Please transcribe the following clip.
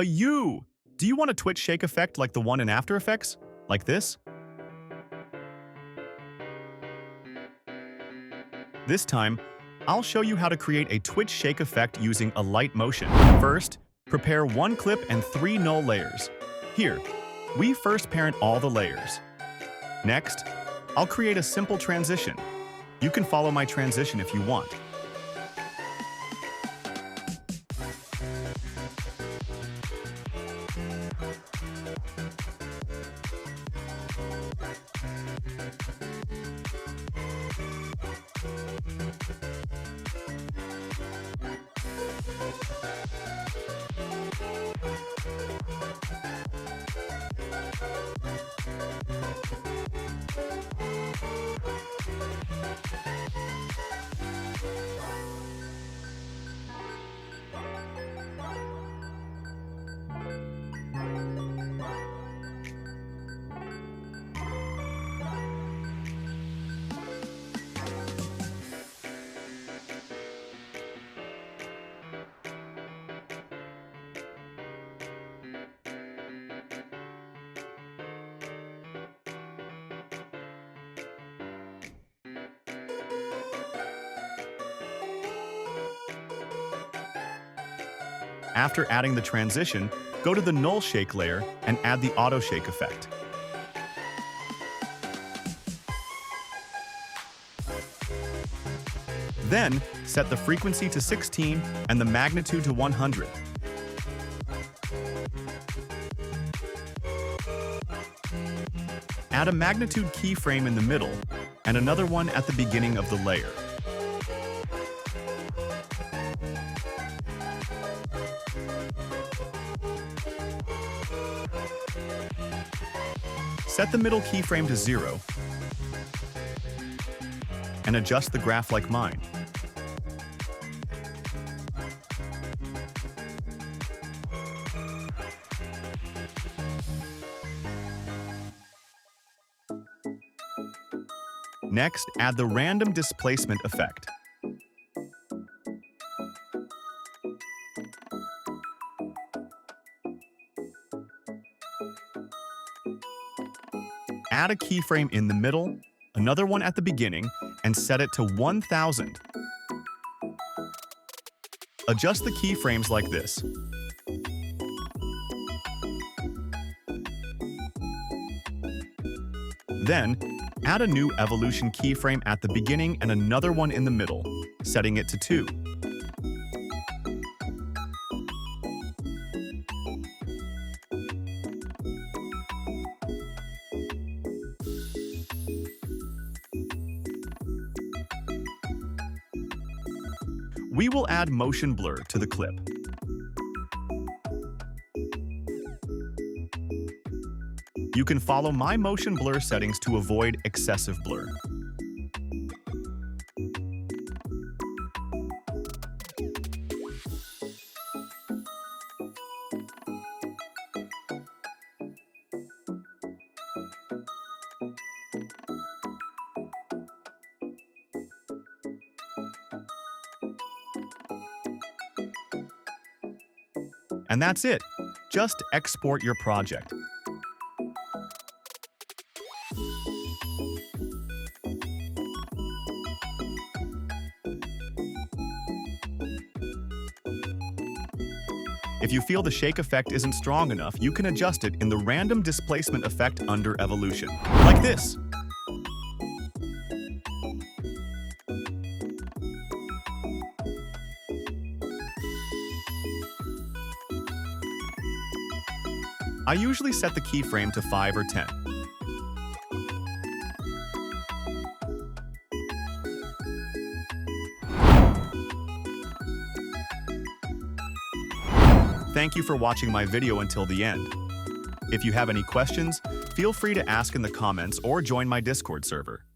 You! Do you want a twitch shake effect like the one in After Effects? Like this? This time, I'll show you how to create a twitch shake effect using Alight Motion. First, prepare 1 clip and 3 null layers. Here, we first parent all the layers. Next, I'll create a simple transition. You can follow my transition if you want. After adding the transition, go to the null shake layer and add the auto shake effect. Then, set the frequency to 16 and the magnitude to 100. Add a magnitude keyframe in the middle and another one at the beginning of the layer. Set the middle keyframe to 0 and adjust the graph like mine. Next, add the random displacement effect. Add a keyframe in the middle, another one at the beginning, and set it to 1000. Adjust the keyframes like this. Then, add a new evolution keyframe at the beginning and another one in the middle, setting it to 2. We will add motion blur to the clip. You can follow my motion blur settings to avoid excessive blur. And that's it. Just export your project. If you feel the shake effect isn't strong enough, you can adjust it in the random displacement effect under evolution. Like this. I usually set the keyframe to 5 or 10. Thank you for watching my video until the end. If you have any questions, feel free to ask in the comments or join my Discord server.